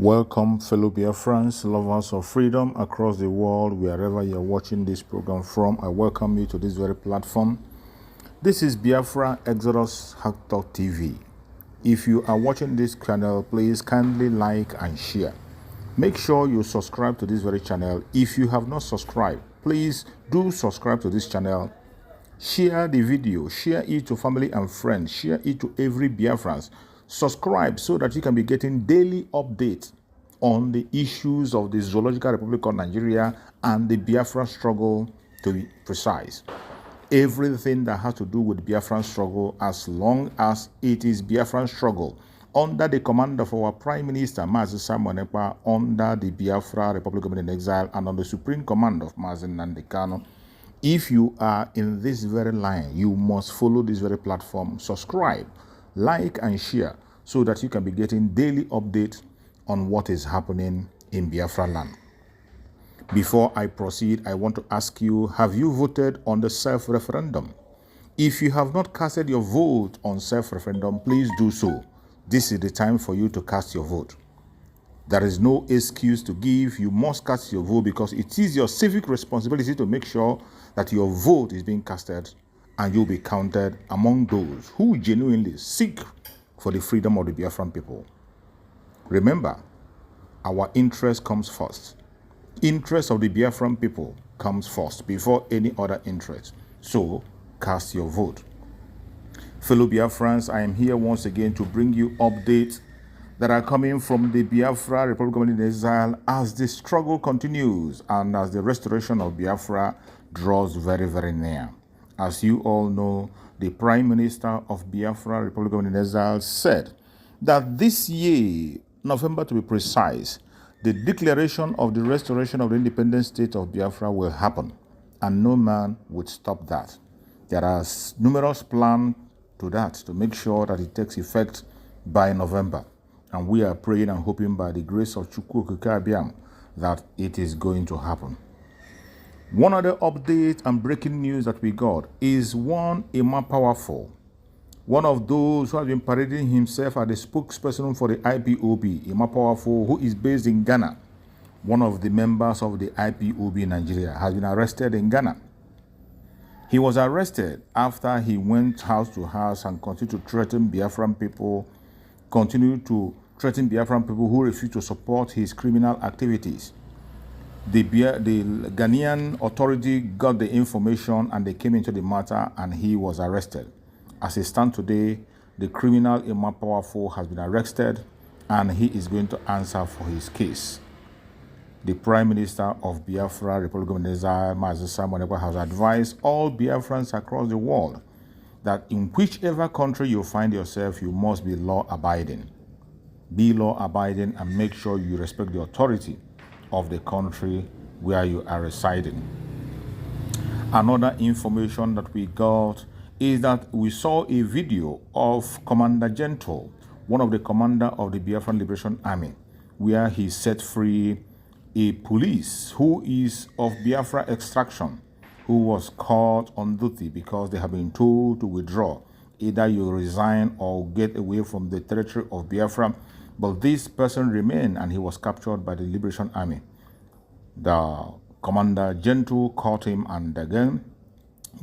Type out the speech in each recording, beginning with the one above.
Welcome, fellow Biafrans, lovers of freedom across the world, wherever you're watching this program from. I welcome you to this very platform. This is Biafra Exodus Hacktalk TV. If you are watching this channel, please kindly like and share. Make sure you subscribe to this very channel. If you have not subscribed, please do subscribe to this channel. Share the video, share it to family and friends, share it to every Biafrans. Subscribe so that you can be getting daily updates on the issues of the Zoological Republic of Nigeria and the Biafra struggle, to be precise. Everything that has to do with Biafran struggle, as long as it is Biafran struggle under the command of our Prime Minister, Mazi Simon Ekpa, under the Biafra Republic of Exile, and under the supreme command of Mazi Nnamdi Kanu. If you are in this very line, you must follow this very platform, subscribe, like and share so that you can be getting daily updates on what is happening in Biafra land. Before I proceed, I want to ask you, have you voted on the self-referendum? If you have not casted your vote on self-referendum, please do so. This is the time for you to cast your vote. There is no excuse to give. You must cast your vote because it is your civic responsibility to make sure that your vote is being casted and you'll be counted among those who genuinely seek for the freedom of the Biafran people. Remember, our interest comes first. Interest of the Biafran people comes first before any other interest. So, cast your vote. Fellow Biafrans, I am here once again to bring you updates that are coming from the Biafra Republic of Exile as the struggle continues and as the restoration of Biafra draws very, very near. As you all know, the Prime Minister of Biafra Republic of Exile said that this year, November to be precise, the declaration of the restoration of the independent state of Biafra will happen, and no man would stop that. There are numerous plans to that to make sure that it takes effect by November. And we are praying and hoping by the grace of Chukwu Okike Abiam that it is going to happen. One other update and breaking news that we got is one Emma Powerful, one of those who has been parading himself as the spokesperson for the IPOB, Emma Powerful, who is based in Ghana. One of the members of the IPOB in Nigeria has been arrested in Ghana. He was arrested after he went house to house and continued to threaten Biafran people, who refuse to support his criminal activities. The Ghanaian authority got the information and they came into the matter and he was arrested. As it stands today, the criminal Emma Powerful has been arrested and he is going to answer for his case. The Prime Minister of Biafra Republic of Exile, Mazi Simon Ekpa, has advised all Biafrans across the world that in whichever country you find yourself, you must be law-abiding. Be law-abiding and make sure you respect the authority of the country where you are residing. Another information that we got is that we saw a video of Commander Gentle, one of the commander of the Biafran Liberation Army, where he set free a police who is of Biafra extraction, who was caught on duty because they have been told to withdraw. Either you resign or get away from the territory of Biafra. But this person remained and he was captured by the Liberation Army. The Commander Gentle caught him and again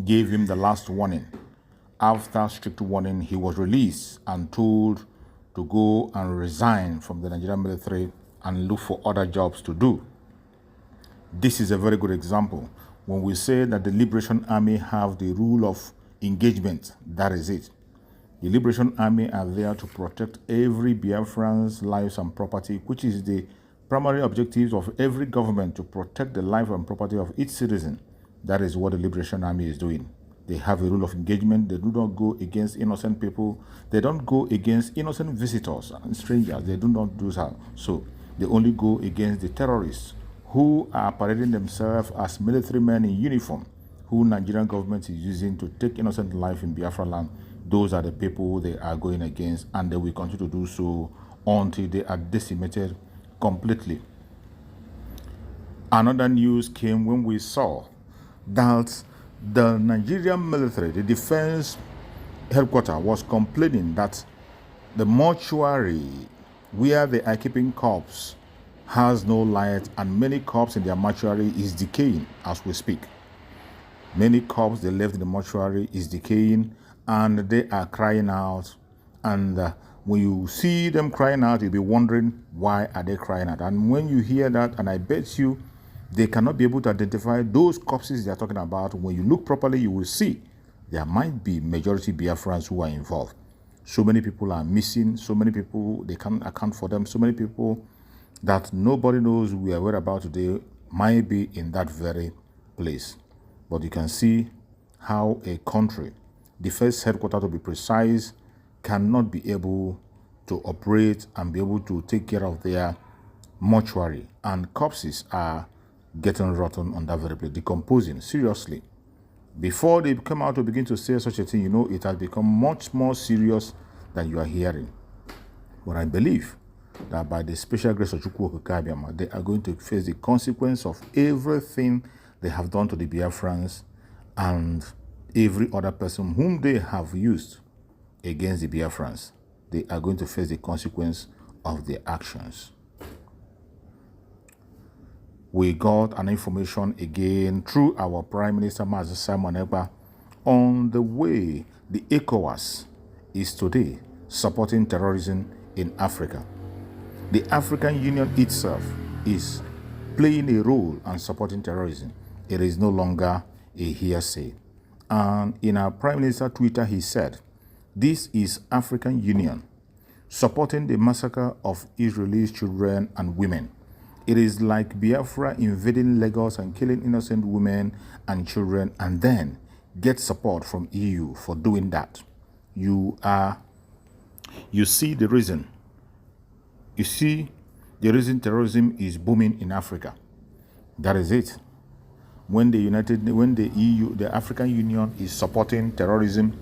gave him the last warning. After strict warning, he was released and told to go and resign from the Nigerian military and look for other jobs to do. This is a very good example. When we say that the Liberation Army have the rule of engagement, that is it. The Liberation Army are there to protect every Biafran's lives and property, which is the primary objective of every government, to protect the life and property of each citizen. That is what the Liberation Army is doing. They have a rule of engagement. They do not go against innocent people. They don't go against innocent visitors and strangers. They do not do that. So they only go against the terrorists who are parading themselves as military men in uniform, who Nigerian government is using to take innocent life in Biafra land. Those are the people they are going against, and they will continue to do so until they are decimated completely. Another news came when we saw that the Nigerian military, the defense headquarters, was complaining that the mortuary where the eye-keeping corpse has no light, and many corpses in their mortuary is decaying as we speak. Many corpses they left in the mortuary is decaying, and they are crying out. And when you see them crying out, you'll be wondering, why are they crying out? And when you hear that, and I bet you they cannot be able to identify those corpses they are talking about, when you look properly, you will see there might be majority Biafrans who are involved. So many people are missing, so many people, they can't account for them, so many people that nobody knows we are whereabouts today might be in that very place. But you can see how a country, the first headquarters to be precise, cannot be able to operate and be able to take care of their mortuary. And corpses are getting rotten on that very place, decomposing, seriously. Before they come out to begin to say such a thing, you know, it has become much more serious than you are hearing. But I believe that by the special grace of Chukwu Okikabiama, they are going to face the consequence of everything they have done to the Biafrans and every other person whom they have used against the Biafrans. They are going to face the consequence of their actions. We got an information again through our Prime Minister Mazi Simon Ekpa on the way the ECOWAS is today supporting terrorism in Africa. The African Union itself is playing a role and supporting terrorism. It is no longer a hearsay. And in our Prime Minister Twitter, he said, this is African Union supporting the massacre of Israeli children and women. It is like Biafra invading Lagos and killing innocent women and children, and then get support from EU for doing that. You see the reason. You see the reason terrorism is booming in Africa. That is it. When the EU, the African Union is supporting terrorism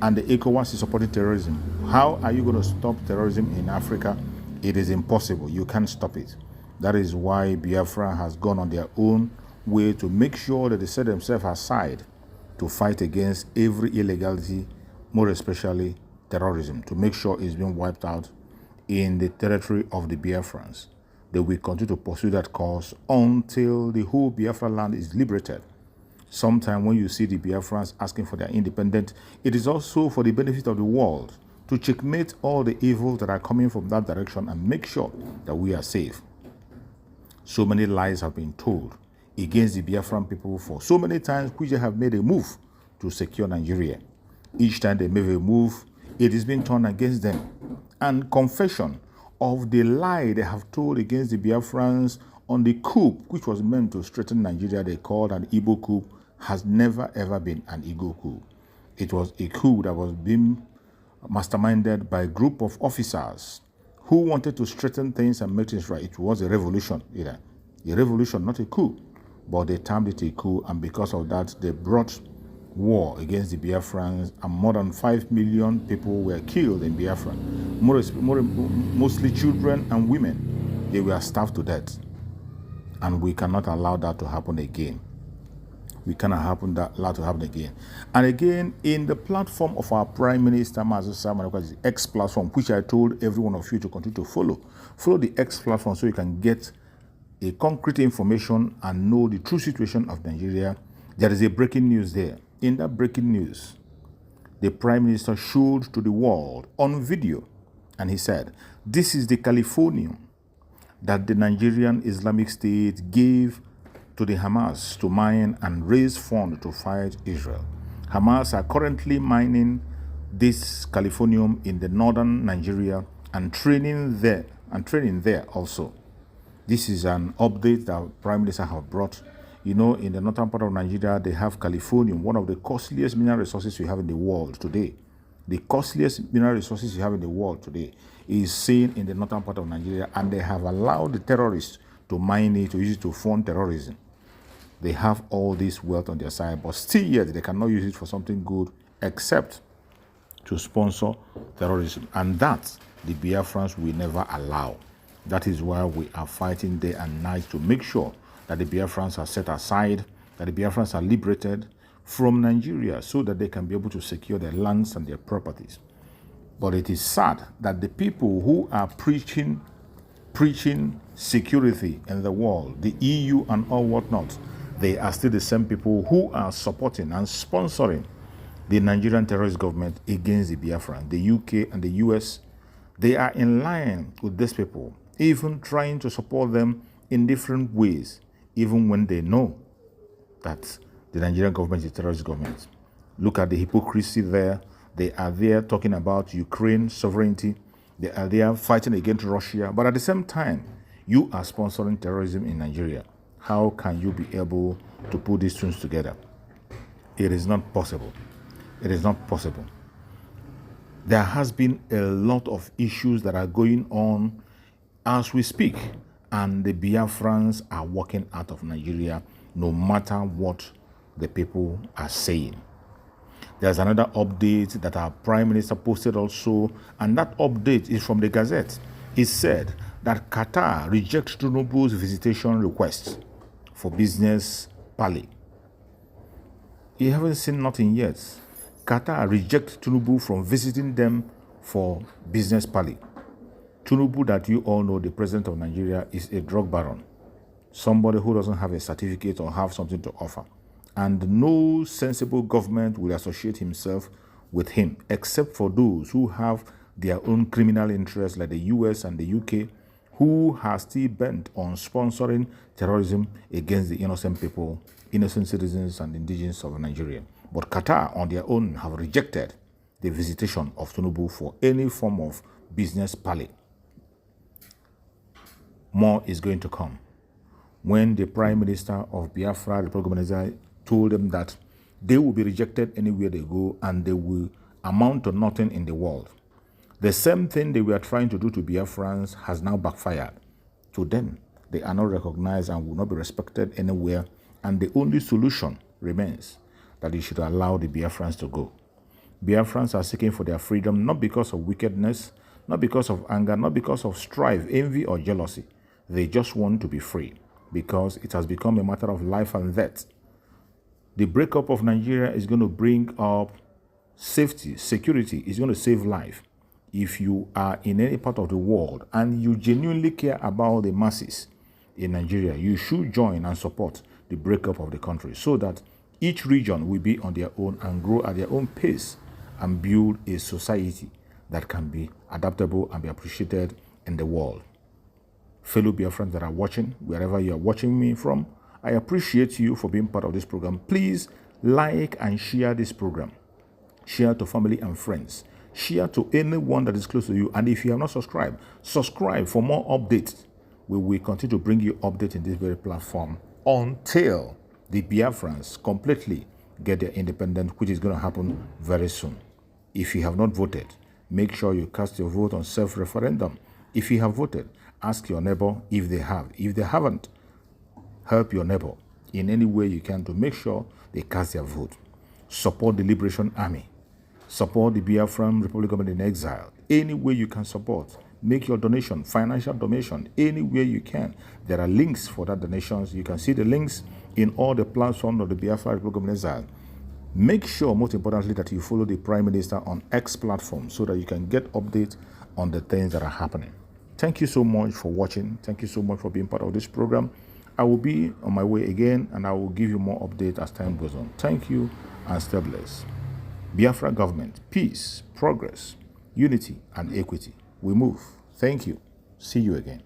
and the ECOWAS is supporting terrorism, how are you going to stop terrorism in Africa? It is impossible. You can't stop it. That is why Biafra has gone on their own way to make sure that they set themselves aside to fight against every illegality, more especially terrorism, to make sure it's being wiped out in the territory of the Biafrans. They will continue to pursue that cause until the whole Biafra land is liberated. Sometime when you see the Biafrans asking for their independence, it is also for the benefit of the world to checkmate all the evils that are coming from that direction and make sure that we are safe. So many lies have been told against the Biafran people for so many times, which they have made a move to secure Nigeria. Each time they make a move, it is being turned against them. And confession of the lie they have told against the Biafrans on the coup, which was meant to strengthen Nigeria, they called an Igbo coup, has never ever been an Igbo coup. It was a coup that was being masterminded by a group of officers who wanted to straighten things and make things right. It was a revolution, a revolution, not a coup. But they termed it a coup, and because of that, they brought war against the Biafrans, and more than 5 million people were killed in Biafra, mostly children and women. They were starved to death, and we cannot allow that to happen again. We cannot allow to happen again. And again, in the platform of our Prime Minister, Mazi Simon Ekpa, the X platform, which I told every one of you to continue to follow. Follow the X platform so you can get a concrete information and know the true situation of Nigeria. There is a breaking news there. In that breaking news, the Prime Minister showed to the world on video, and he said, this is the Californium that the Nigerian Islamic State gave to the Hamas to mine and raise funds to fight Israel. Hamas are currently mining this Californium in the northern Nigeria and training there also. This is an update that Prime Minister have brought. You know, in the northern part of Nigeria, they have Californium, one of the costliest mineral resources we have in the world today. The costliest mineral resources you have in the world today is seen in the northern part of Nigeria, and they have allowed the terrorists to mine it, to use it to fund terrorism. They have all this wealth on their side, but still yet they cannot use it for something good except to sponsor terrorism. And that the Biafrans will never allow. That is why we are fighting day and night to make sure that the Biafrans are set aside, that the Biafrans are liberated from Nigeria so that they can be able to secure their lands and their properties. But it is sad that the people who are preaching security in the world, the EU and all whatnot, they are still the same people who are supporting and sponsoring the Nigerian terrorist government against the Biafran. The UK and the US, they are in line with these people, even trying to support them in different ways, even when they know that the Nigerian government is a terrorist government. Look at the hypocrisy there. They are there talking about Ukraine sovereignty. They are there fighting against Russia. But at the same time, you are sponsoring terrorism in Nigeria. How can you be able to put these things together? It is not possible. It is not possible. There has been a lot of issues that are going on as we speak, and the Biafrans are walking out of Nigeria no matter what the people are saying. There's another update that our Prime Minister posted also, and that update is from the Gazette. It said that Qatar rejects Tinubu's visitation request for business parley. You haven't seen nothing yet. Qatar rejects Tinubu from visiting them for business parley. Tinubu, that you all know, the president of Nigeria, is a drug baron, somebody who doesn't have a certificate or have something to offer. And no sensible government will associate himself with him, except for those who have their own criminal interests, like the US and the UK, who are still bent on sponsoring terrorism against the innocent people, innocent citizens and indigenes of Nigeria. But Qatar, on their own, have rejected the visitation of Tinubu for any form of business parley. More is going to come. When the Prime Minister of Biafra, Republic of Nigeria, told them that they will be rejected anywhere they go and they will amount to nothing in the world. The same thing they were trying to do to Biafrans has now backfired. To them, they are not recognized and will not be respected anywhere, and the only solution remains that they should allow the Biafrans to go. Biafrans are seeking for their freedom not because of wickedness, not because of anger, not because of strife, envy, or jealousy. They just want to be free because it has become a matter of life and death. The breakup of Nigeria is going to bring up safety, security. It's going to save life. If you are in any part of the world and you genuinely care about the masses in Nigeria, you should join and support the breakup of the country so that each region will be on their own and grow at their own pace and build a society that can be adaptable and be appreciated in the world. Fellow Biafrans that are watching, wherever you are watching me from, I appreciate you for being part of this program. Please like and share this program. Share to family and friends. Share to anyone that is close to you. And if you have not subscribed, subscribe for more updates. We will continue to bring you updates in this very platform until the Biafrans completely get their independence, which is going to happen very soon. If you have not voted, make sure you cast your vote on self-referendum. If you have voted, ask your neighbor if they have. If they haven't, help your neighbor in any way you can to make sure they cast their vote. Support the Liberation Army. Support the Biafran Republic Government in exile. Any way you can support. Make your donation, financial donation, any way you can. There are links for that donations. You can see the links in all the platforms of the Biafra Republic Government in exile. Make sure, most importantly, that you follow the Prime Minister on X platform so that you can get updates on the things that are happening. Thank you so much for watching. Thank you so much for being part of this program. I will be on my way again, and I will give you more updates as time goes on. Thank you, and stay blessed. Biafra government, peace, progress, unity, and equity. We move. Thank you. See you again.